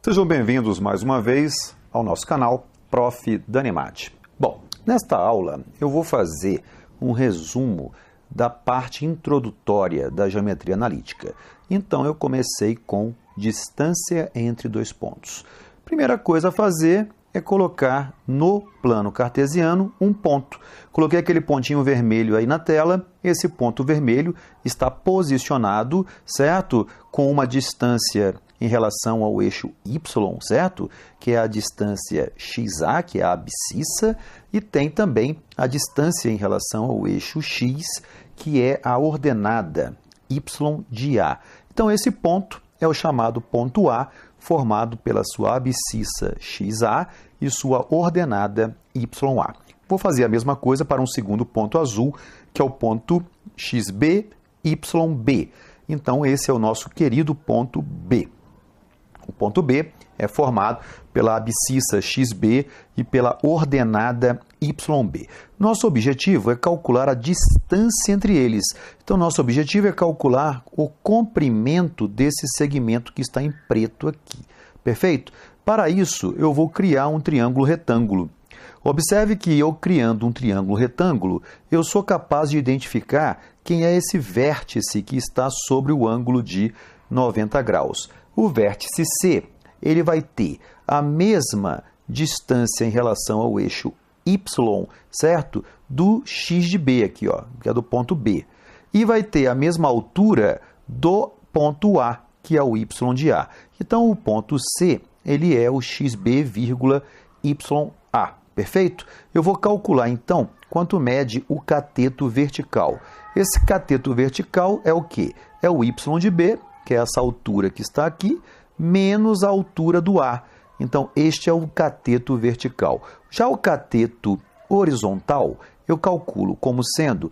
Sejam bem-vindos mais uma vez ao nosso canal Prof. Danimat. Bom, nesta aula eu vou fazer um resumo da parte introdutória da geometria analítica. Então eu comecei com distância entre dois pontos. Primeira coisa a fazer é colocar no plano cartesiano um ponto. Coloquei aquele pontinho vermelho aí na tela. Esse ponto vermelho está posicionado, certo? Com uma distância em relação ao eixo Y, certo? Que é a distância XA, que é a abscissa, e tem também a distância em relação ao eixo X, que é a ordenada Y de A. Então esse ponto é o chamado ponto A, formado pela sua abscissa XA e sua ordenada YA. Vou fazer a mesma coisa para um segundo ponto azul, que é o ponto XB, YB. Então esse é o nosso querido ponto B. O ponto B é formado pela abscissa XB e pela ordenada YB. Nosso objetivo é calcular a distância entre eles. Então, nosso objetivo é calcular o comprimento desse segmento que está em preto aqui. Perfeito? Para isso, eu vou criar um triângulo retângulo. Observe que eu criando um triângulo retângulo, eu sou capaz de identificar quem é esse vértice que está sobre o ângulo de 90 graus. O vértice C, ele vai ter a mesma distância em relação ao eixo Y, certo? Do X de B aqui, ó, que é do ponto B. E vai ter a mesma altura do ponto A, que é o Y de A. Então, o ponto C, ele é o XB, YA. Perfeito? Eu vou calcular, então, quanto mede o cateto vertical. Esse cateto vertical é o quê? É o Y de B, que é essa altura que está aqui, menos a altura do A. Então, este é o cateto vertical. Já o cateto horizontal, eu calculo como sendo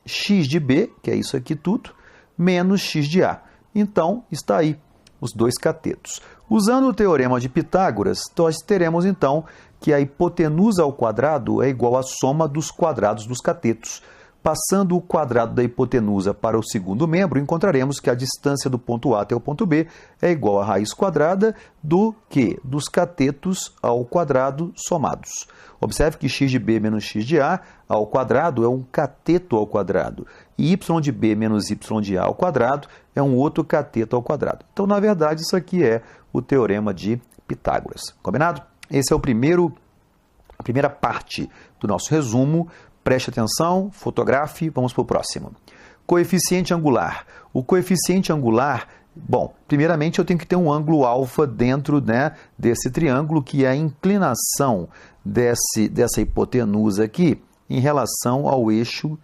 X de B, que é isso aqui tudo, menos X de A. Então, está aí os dois catetos. Usando o teorema de Pitágoras, nós teremos, então, que a hipotenusa ao quadrado é igual à soma dos quadrados dos catetos. Passando o quadrado da hipotenusa para o segundo membro, encontraremos que a distância do ponto A até o ponto B é igual à raiz quadrada do quê? Dos catetos ao quadrado somados. Observe que x de B menos x de A ao quadrado é um cateto ao quadrado. E y de B menos y de A ao quadrado é um outro cateto ao quadrado. Então, na verdade, isso aqui é o teorema de Pitágoras. Combinado? Esse é a primeira parte do nosso resumo. Preste atenção, fotografe, vamos para o próximo. Coeficiente angular. O coeficiente angular, bom, primeiramente eu tenho que ter um ângulo alfa dentro, desse triângulo, que é a inclinação dessa hipotenusa aqui em relação ao eixo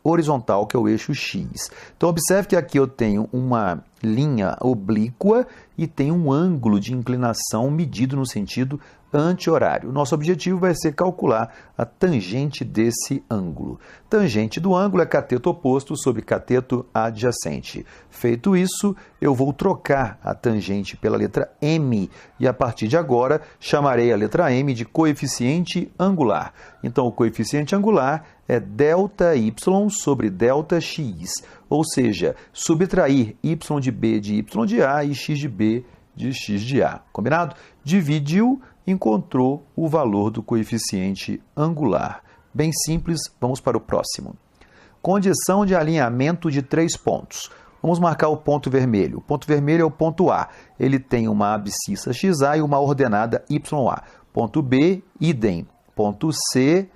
horizontal, que é o eixo X. Então, observe que aqui eu tenho uma linha oblíqua e tem um ângulo de inclinação medido no sentido anti-horário. Nosso objetivo vai ser calcular a tangente desse ângulo. Tangente do ângulo é cateto oposto sobre cateto adjacente. Feito isso, eu vou trocar a tangente pela letra M e a partir de agora chamarei a letra M de coeficiente angular. Então, o coeficiente angular é ΔY sobre ΔX, ou seja, subtrair y de B de y de A e x de B de x de A. Combinado? Dividiu, encontrou o valor do coeficiente angular. Bem simples, vamos para o próximo. Condição de alinhamento de três pontos. Vamos marcar o ponto vermelho. O ponto vermelho é o ponto A. Ele tem uma abscissa XA e uma ordenada YA. Ponto B, idem. Ponto C,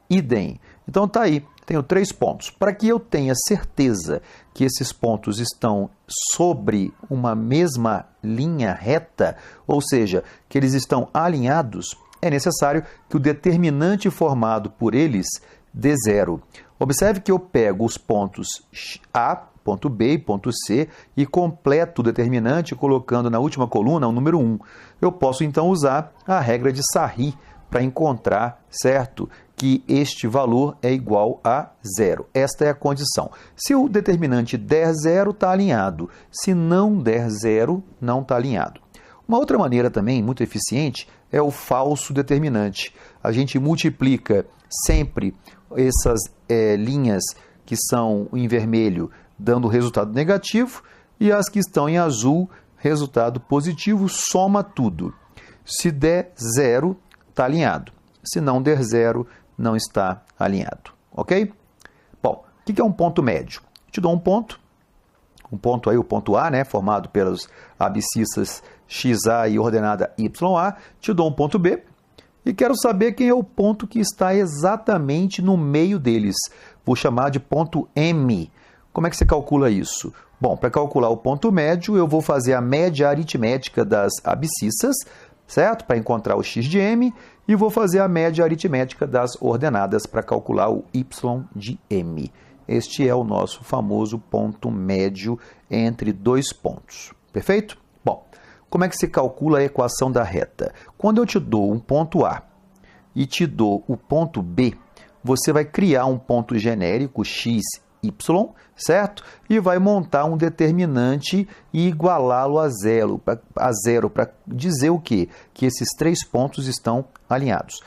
idem. Então tá aí, tenho três pontos. Para que eu tenha certeza que esses pontos estão sobre uma mesma linha reta, ou seja, que eles estão alinhados, é necessário que o determinante formado por eles dê zero. Observe que eu pego os pontos A, ponto B e ponto C e completo o determinante colocando na última coluna o número 1. Eu posso então usar a regra de Sarri para encontrar, certo, que este valor é igual a zero. Esta é a condição. Se o determinante der zero, está alinhado. Se não der zero, não está alinhado. Uma outra maneira também muito eficiente é o falso determinante. A gente multiplica sempre essas linhas que são em vermelho dando resultado negativo e as que estão em azul resultado positivo, soma tudo. Se der 0, está alinhado. Se não der 0, não está alinhado. Ok? Bom, o que é um ponto médio? Te dou um ponto aí, o ponto A, né, formado pelas abscissas XA e ordenada YA. Te dou um ponto B e quero saber quem é o ponto que está exatamente no meio deles. Vou chamar de ponto M. Como é que você calcula isso? Bom, para calcular o ponto médio, eu vou fazer a média aritmética das abscissas, certo? Para encontrar o x de m, e vou fazer a média aritmética das ordenadas para calcular o y de m. Este é o nosso famoso ponto médio entre dois pontos. Perfeito? Bom, como é que se calcula a equação da reta? Quando eu te dou um ponto A e te dou o ponto B, você vai criar um ponto genérico x, y, certo? E vai montar um determinante e igualá-lo a zero para dizer o quê? Que esses três pontos estão alinhados.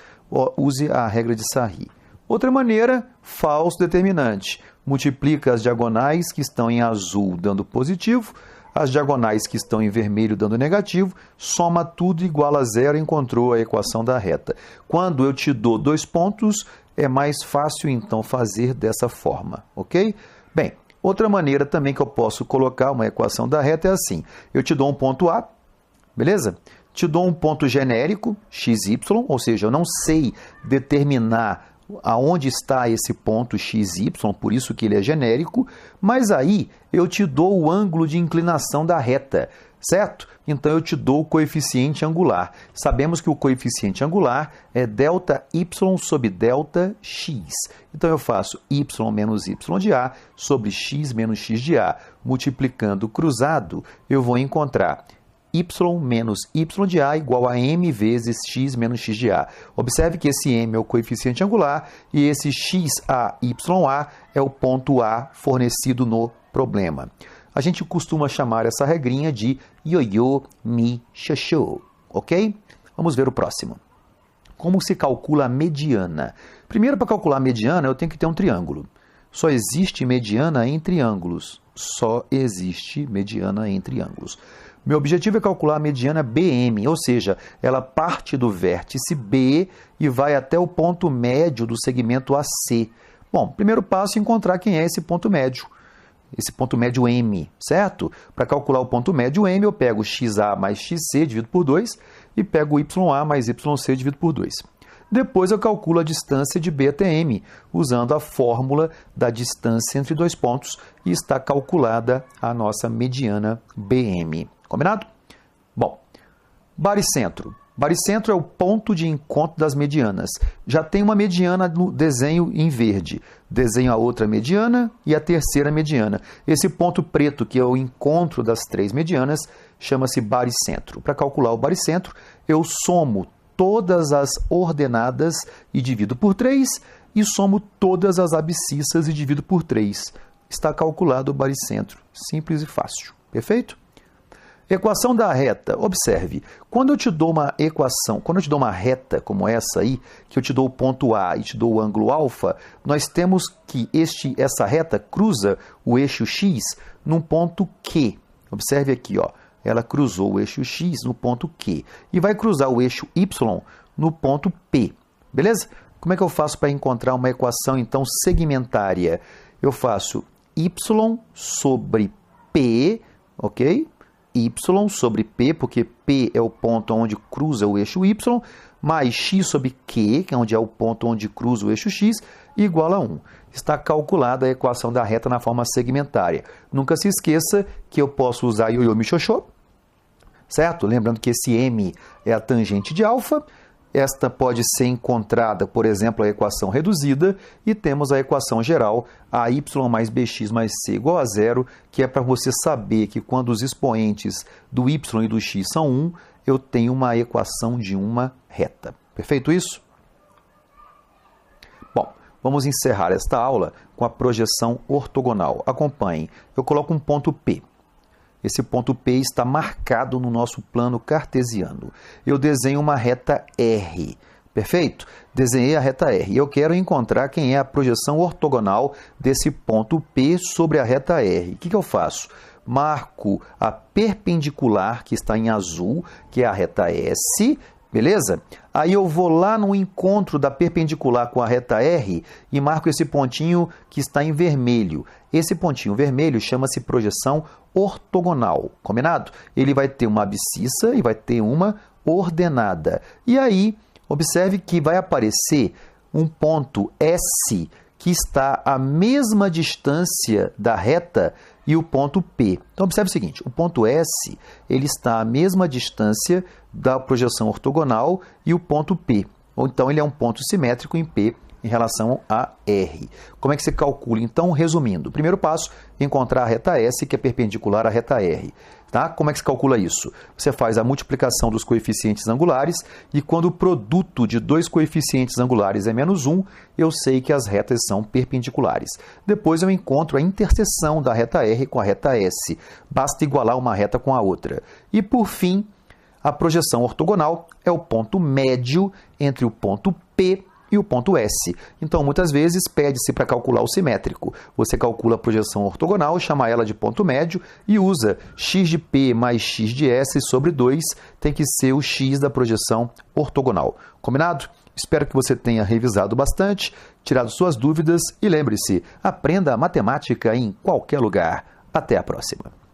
Use a regra de Sarri. Outra maneira, falso determinante. Multiplica as diagonais que estão em azul dando positivo, as diagonais que estão em vermelho dando negativo, soma tudo igual a zero, encontrou a equação da reta. Quando eu te dou dois pontos, é mais fácil então fazer dessa forma, ok? Bem, outra maneira também que eu posso colocar uma equação da reta é assim. Eu te dou um ponto A, beleza? Te dou um ponto genérico, xy, ou seja, eu não sei determinar aonde está esse ponto XY, por isso que ele é genérico, mas aí eu te dou o ângulo de inclinação da reta, certo? Então eu te dou o coeficiente angular. Sabemos que o coeficiente angular é ΔY sobre ΔX. Então eu faço y menos y de A sobre x menos x de A. Multiplicando cruzado, eu vou encontrar y menos y de A igual a m vezes x menos x de A. Observe que esse m é o coeficiente angular e esse XAYA é o ponto A fornecido no problema. A gente costuma chamar essa regrinha de ioiô mi xoxô, ok? Vamos ver o próximo. Como se calcula a mediana? Primeiro, para calcular a mediana, eu tenho que ter um triângulo. Só existe mediana em triângulos. Só existe mediana em triângulos. Meu objetivo é calcular a mediana BM, ou seja, ela parte do vértice B e vai até o ponto médio do segmento AC. Bom, primeiro passo é encontrar quem é esse ponto médio. Esse ponto médio M, certo? Para calcular o ponto médio M, eu pego XA mais XC dividido por 2 e pego YA mais YC dividido por 2. Depois eu calculo a distância de B até M, usando a fórmula da distância entre dois pontos, e está calculada a nossa mediana BM. Combinado? Bom, baricentro. Baricentro é o ponto de encontro das medianas. Já tem uma mediana no desenho em verde. Desenho a outra mediana e a terceira mediana. Esse ponto preto, que é o encontro das três medianas, chama-se baricentro. Para calcular o baricentro, eu somo todas as ordenadas e divido por 3, e somo todas as abscissas e divido por 3. Está calculado o baricentro. Simples e fácil. Perfeito? Equação da reta. Observe, quando eu te dou uma equação, quando eu te dou uma reta como essa aí, que eu te dou o ponto A e te dou o ângulo alfa, nós temos que essa reta cruza o eixo X num ponto Q. Observe aqui, ó, ela cruzou o eixo X no ponto Q e vai cruzar o eixo Y no ponto P. Beleza? Como é que eu faço para encontrar uma equação, então, segmentária? Eu faço Y sobre P, ok? Y sobre P, porque P é o ponto onde cruza o eixo Y, mais X sobre Q, que é onde é o ponto onde cruza o eixo X, igual a 1. Está calculada a equação da reta na forma segmentária. Nunca se esqueça que eu posso usar ioiô mi xoxô, certo? Lembrando que esse M é a tangente de alfa. Esta pode ser encontrada, por exemplo, a equação reduzida, e temos a equação geral, AY mais BX mais C igual a 0, que é para você saber que quando os expoentes do Y e do X são 1, eu tenho uma equação de uma reta. Perfeito isso? Bom, vamos encerrar esta aula com a projeção ortogonal. Acompanhem. Eu coloco um ponto P. Esse ponto P está marcado no nosso plano cartesiano. Eu desenho uma reta R. Perfeito? Desenhei a reta R. Eu quero encontrar quem é a projeção ortogonal desse ponto P sobre a reta R. O que eu faço? marco a perpendicular que está em azul, que é a reta S, beleza? Aí eu vou lá no encontro da perpendicular com a reta R e marco esse pontinho que está em vermelho. Esse pontinho vermelho chama-se projeção ortogonal, combinado? Ele vai ter uma abscissa e vai ter uma ordenada. E aí, observe que vai aparecer um ponto S que está à mesma distância da reta e o ponto P. Então, observe o seguinte, o ponto S ele está à mesma distância da projeção ortogonal e o ponto P. Ou então, ele é um ponto simétrico em P em relação a R. Como é que se calcula? Então, resumindo, primeiro passo, encontrar a reta S, que é perpendicular à reta R. Tá? Como é que se calcula isso? Você faz a multiplicação dos coeficientes angulares e quando o produto de dois coeficientes angulares é menos 1, eu sei que as retas são perpendiculares. Depois eu encontro a interseção da reta R com a reta S. Basta igualar uma reta com a outra. E, por fim, a projeção ortogonal é o ponto médio entre o ponto P e o ponto S. Então, muitas vezes, pede-se para calcular o simétrico. Você calcula a projeção ortogonal, chama ela de ponto médio e usa x de P mais x de S sobre 2, tem que ser o x da projeção ortogonal. Combinado? Espero que você tenha revisado bastante, tirado suas dúvidas e lembre-se, aprenda a matemática em qualquer lugar. Até a próxima!